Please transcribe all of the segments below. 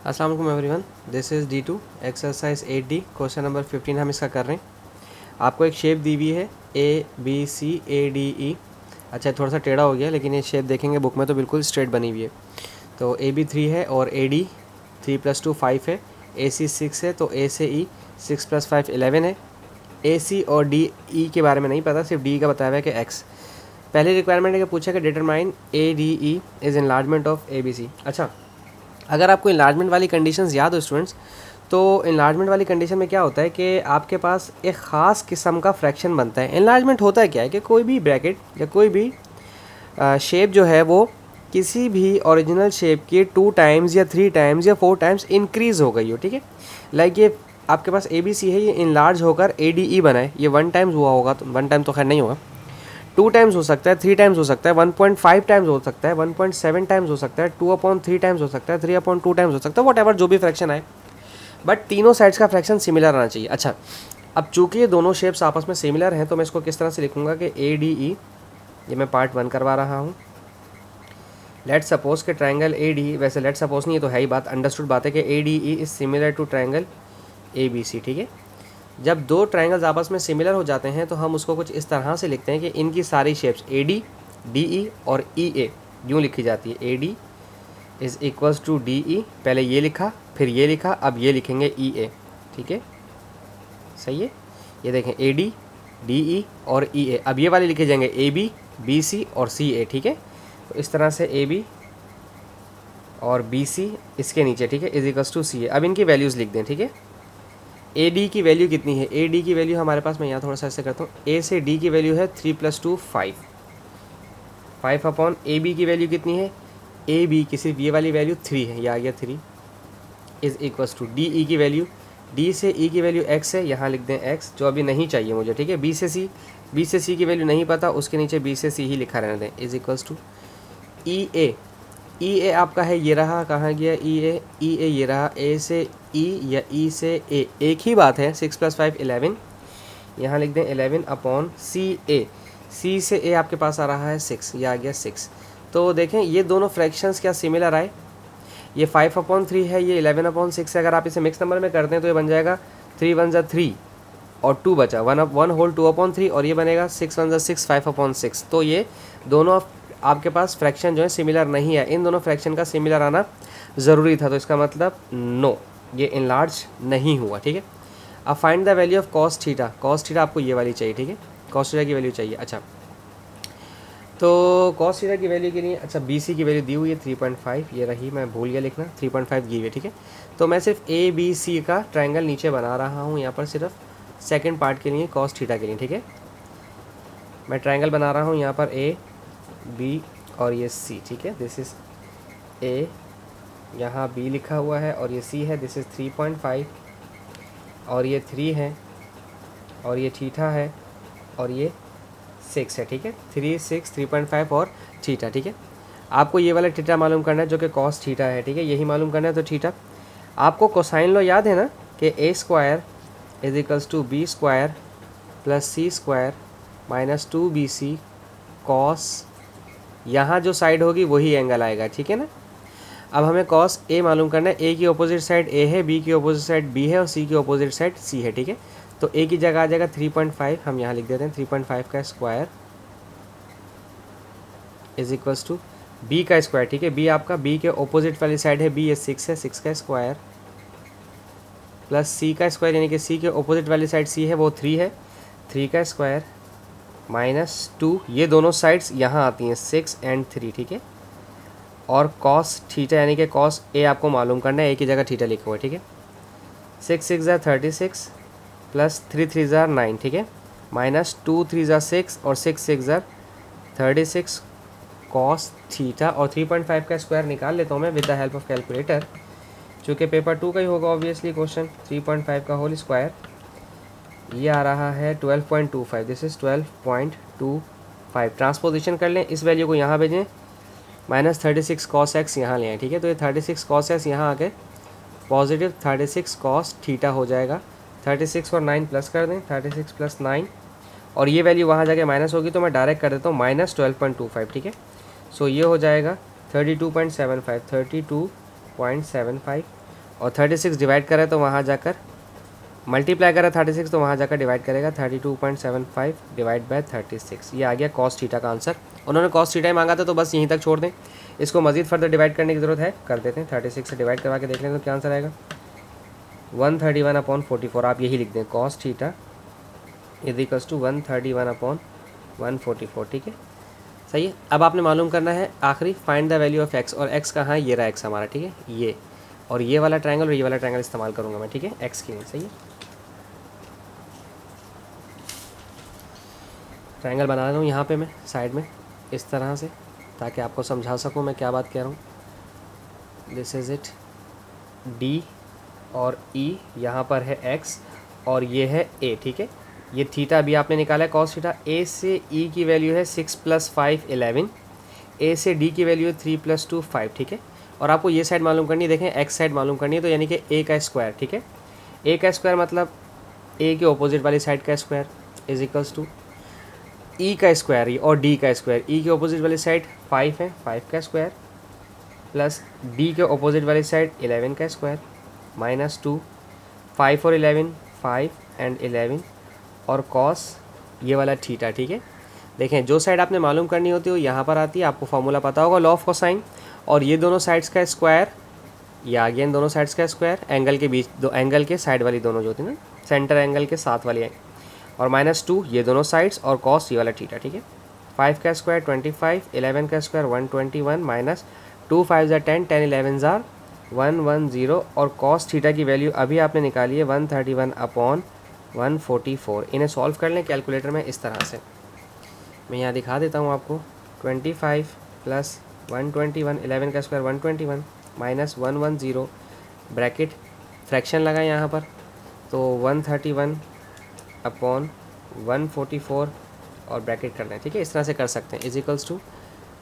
अस्सलाम वालेकुम everyone, this is D2 exercise 8D question number 15 हम इसका कर रहे हैं। आपको एक शेप दी हुई है ABCADE। अच्छा, थोड़ा सा टेढ़ा हो गया, लेकिन ये शेप देखेंगे बुक में तो बिल्कुल स्ट्रेट बनी हुई है। तो AB 3 है और AD 3 + 2 5 है, AC 6 है, तो A से E 6 + 5 11 है। AC और DE के बारे में नहीं पता, सिर्फ D का बताया हुआ है कि X। पहली रिक्वायरमेंट है कि पूछा कि determine ADE is enlargement of ABC। अच्छा, अगर आपको इनलार्जमेंट वाली कंडीशंस याद हो स्टूडेंट्स, तो इनलार्जमेंट वाली कंडीशन में क्या होता है कि आपके पास एक ख़ास किस्म का फ्रैक्शन बनता है। इनलार्जमेंट होता है क्या है कि कोई भी ब्रैकेट या कोई भी शेप जो है वो किसी भी ओरिजिनल शेप के 2 टाइम्स या 3 टाइम्स या 4 टाइम्स इंक्रीज़ हो गई हो, ठीक है। लाइक ये आपके पास ABC है, ये इनलार्ज होकर ADE बना है। ये 1 टाइम्स हुआ होगा, तो 1 टाइम तो खैर नहीं होगा, 2 टाइम्स हो सकता है, 3 टाइम्स हो सकता है, 1.5 टाइम्स हो सकता है, 1.7 टाइम्स हो सकता है, 2/3 टाइम्स हो सकता है, 3/2 टाइम्स हो सकता है, वट जो भी फ्रैक्शन आए, बट तीनों साइड्स का फ्रैक्शन सिमिलर आना चाहिए। अच्छा, अब चूंकि ये दोनों शेप्स आपस में सिमिलर हैं, तो मैं इसको किस तरह से लिखूंगा कि ADE, ये मैं पार्ट 1 करवा रहा हूँ। लेट सपोज के ट्राइंगल ADE, वैसे लेट सपोज नहीं, ये तो है ही बात, अंडरस्टूड बात है कि ADE is similar to triangle ABC, ठीक है। जब दो ट्राइंगल्स आपस में सिमिलर हो जाते हैं तो हम उसको कुछ इस तरह से लिखते हैं कि इनकी सारी शेप्स AD, DE और EA यूँ लिखी जाती है। AD is equals to DE, पहले ये लिखा, फिर ये लिखा, अब ये लिखेंगे EA, ठीक है, सही है। ये देखें AD, DE और EA, अब ये वाले लिखे जाएंगे AB, BC और CA, ठीक है। तो इस तरह से AB और BC इसके नीचे, ठीक है, इज इक्वल्स टू CA। अब इनकी वैल्यूज़ लिख दें, ठीक है। AD की वैल्यू कितनी है? AD की वैल्यू हमारे पास, मैं यहाँ थोड़ा सा ऐसे करता हूँ, A से D की वैल्यू है 3 + 2 5, 5 AB की वैल्यू कितनी है? AB की सिर्फ ये वाली वैल्यू 3 है, ये आ गया 3, इज़ इक्वल्स टू DE की वैल्यू, D से E की वैल्यू X है, यहाँ लिख दें X, जो अभी नहीं चाहिए मुझे, ठीक है। B से C की वैल्यू नहीं पता, उसके नीचे B से C ही लिखा रहने दें, इज़ इक्वल्स टू EA आपका है, ये रहा, कहाँ गया EA ये रहा, A से E या E से A एक ही बात है, 6 + 5 11, यहाँ लिख दें 11/CA। C से A आपके पास आ रहा है 6, ये आ गया 6। तो देखें ये दोनों फ्रैक्शंस क्या सिमिलर आए, ये 5/3 है, ये 11/6 है। अगर आप इसे मिक्स नंबर में करते हैं तो ये बन जाएगा 3 × 1 = 3 और 2 बचा, 1 होल 2/3, और ये बनेगा 6 × 1 = 6, 5/6। तो ये दोनों आपके पास फ्रैक्शन जो है सिमिलर नहीं है, इन दोनों फ्रैक्शन का सिमिलर आना ज़रूरी था, तो इसका मतलब नो, ये इनलार्ज नहीं हुआ, ठीक है। अब find the value of cos theta. Cos theta आपको ये वाली चाहिए, ठीक है, कॉस थीटा की वैल्यू चाहिए। अच्छा, तो कॉस थीटा की वैल्यू के लिए, अच्छा, BC की वैल्यू दी हुई है 3.5, ये रही, मैं भूल गया लिखना, 3.5 दी हुई है, ठीक है। तो मैं सिर्फ ABC का ट्रायंगल नीचे बना रहा हूँ यहाँ पर, सिर्फ सेकंड पार्ट के लिए, कॉस थीटा के लिए, ठीक है। मैं ट्रायंगल बना रहा हूँ यहाँ पर AB और ये C, ठीक है। दिस इज़ A, यहाँ B लिखा हुआ है और ये C है, दिस इज़ 3.5 और ये 3 है और ये थीटा है और ये 6 है, ठीक है। 3, 6, 3.5 और थीटा, ठीक है। आपको ये वाला थीटा मालूम करना है जो कि कॉस थीटा है, ठीक है, यही मालूम करना है। तो थीटा आपको कोसाइन लो याद है ना कि A² is equals to B² + C² - 2BC cos, यहाँ जो साइड होगी वही एंगल आएगा, ठीक है ना। अब हमें कॉस A मालूम करना है। A की अपोजिट साइड A है, B की अपोजिट साइड B है और C की अपोजिट साइड C है, ठीक है। तो A की जगह आ जाएगा 3.5, हम यहाँ लिख देते हैं 3.5 का square is equals to B का स्क्वायर, ठीक है। B आपका B के अपोजिट वाली साइड है, B ये 6 है, 6 का स्क्वायर प्लस C का स्क्वायर, यानी कि C के अपोजिट वाली साइड C है, वो 3 है, 3 का स्क्वायर -2, ये दोनों साइड्स यहाँ आती हैं 6 और 3, ठीक है। और कॉस थीटा यानी कि कॉस A आपको मालूम करना है, A की जगह थीटा लिखा हुआ है, ठीक है। 6 × 6 = 36 प्लस 3 × 3 = 9, ठीक है, -2 × 3 = 6 और 6 × 6 = 36 कॉस थीटा। और 3.5 का स्क्वायर निकाल लेता हूँ मैं with the help of calculator, चूँकि पेपर 2 का ही होगा ऑब्वियसली क्वेश्चन। 3.5 का होल स्क्वायर ये आ रहा है 12.25, दिस इज़ 12.25। ट्रांसपोजिशन कर लें, इस वैल्यू को यहाँ भेजें, -36 cos x यहाँ ले आए, ठीक है। तो ये 36 cos x यहाँ आके पॉजिटिव 36 cos थीटा हो जाएगा। 36 और 9 प्लस कर दें, 36 + 9, और ये वैल्यू वहाँ जाके माइनस होगी, तो मैं डायरेक्ट कर देता हूँ -12.25, ठीक है। सो ये हो जाएगा 32.75, 32.75 और 36 डिवाइड करें तो वहाँ जाकर मल्टीप्लाई करें 36 तो वहाँ जाकर डिवाइड करेगा 32.75 डिवाइड बाय 36। ये आ गया कॉस थीटा का आंसर। उन्होंने कॉस थीटा ही मांगा था तो बस यहीं तक छोड़ दें, इसको मज़ीद फर्दर डिवाइड करने की ज़रूरत है, कर देते हैं। 36 से डिवाइड करवा के देख लें तो क्या आंसर आएगा 131/44। आप यही लिख दें cos theta is equals to 131/144। ठीक है, सही है। अब आपने मालूम करना है आखिरी find the value of x, और एक्स कहाँ है, ये रहा एक्स हमारा। ठीक है, ये और ये वाला ट्रायंगल और ये वाला ट्रायंगल इस्तेमाल करूँगा मैं। ठीक है, एक्स की नहीं, सही है। ट्रायंगल बना रहा हूँ यहाँ पे मैं साइड में इस तरह से, ताकि आपको समझा सकूँ मैं क्या बात कह रहा हूँ। दिस इज़ इट, डी और ई, यहाँ पर है एक्स और ये है ए। ठीक है, ये थीटा भी आपने निकाला है कॉस थीटा। ए से ई की वैल्यू है 6 + 5 11, ए से डी की वैल्यू है 3 + 2 5। ठीक है, और आपको ये साइड मालूम करनी है, देखें एक्स साइड मालूम करनी है, तो यानी कि ए का स्क्वायर। ठीक है, ए का स्क्वायर मतलब ए के ऑपोजिट वाली साइड का स्क्वायर इज इक्वल्स टू ई का स्क्वायर और डी का स्क्वायर। ई के ऑपोजिट वाली साइड 5 है, 5 का स्क्वायर प्लस डी के ऑपोजिट वाली साइड 11 का स्क्वायर माइनस 2, 5 और 11 5 एंड 11 और कॉस ये वाला थीटा। ठीक है, देखें जो साइड आपने मालूम करनी होती है वो यहाँ पर आती है, आपको फॉर्मूला पता होगा लॉ ऑफ कोसाइन, और ये दोनों साइड्स का स्क्वायर, ये आ गया इन दोनों साइड्स का स्क्वायर, एंगल के बीच दो एंगल के साइड वाली दोनों जो होती है ना, सेंटर एंगल के साथ वाली, और -2 ये दोनों साइड्स और कॉस ये वाला थीटा। ठीक है, 5 का स्क्वायर 25, 11 का स्क्वायर 121 माइनस 2 5 ज़ा 10, 10 11 ज़ा 110, और कॉस थीटा की वैल्यू अभी आपने निकाली है 131/144। इन्हें सॉल्व कर लें कैलकुलेटर में इस तरह से, मैं यहाँ दिखा देता हूँ आपको। 25 + 121, 11 का स्क्वायर 121 माइनस 110 ब्रैकेट फ्रैक्शन लगा यहाँ पर, तो 131/144 और ब्रैकेट करना है। ठीक है, इस तरह से कर सकते हैं, इज इक्वल्स टू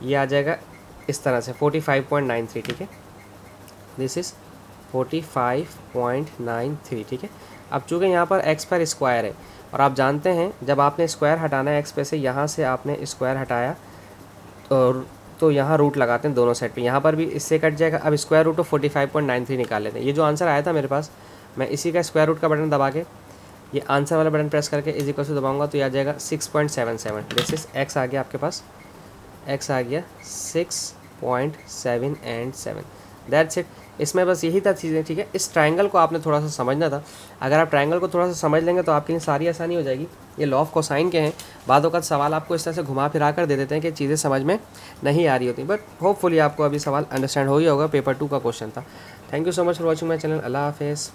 ये आ जाएगा इस तरह से 45.93। ठीक है, दिस इज़ 45.93। ठीक है, अब चूँकि यहाँ पर x पर स्क्वायर है और आप जानते हैं जब आपने स्क्वायर हटाना है x पे से, यहाँ से आपने स्क्वायर हटाया तो यहाँ रूट लगाते हैं दोनों साइड पे, यहाँ पर भी इससे कट जाएगा। अब स्क्वायर रूट ऑफ 45.93 निकाल लेते हैं। ये जो आंसर आया था मेरे पास, मैं इसी का स्क्वायर रूट का बटन दबा के ये आंसर वाला बटन प्रेस करके इज इक्वल टू दबाऊंगा तो ये आ जाएगा 6.77। दिस इज एक्स आ गया आपके पास, एक्स आ गया 6.77। दैट्स इट, इसमें बस यही था चीज़ें। ठीक है, इस ट्रायंगल को आपने थोड़ा सा समझना था। अगर आप ट्रायंगल को थोड़ा सा समझ लेंगे तो आपके लिए सारी आसानी हो जाएगी। ये लॉ ऑफ कोसाइन के हैं, बाद वक्त सवाल आपको इस तरह से घुमा फिरा कर दे देते हैं कि चीज़ें समझ में नहीं आ रही होती, बट होपफुली आपको अभी सवाल अंडरस्टैंड हो ही होगा। पेपर 2 का क्वेश्चन था। Thank you so much for watching my channel. अल्लाह हाफिज़।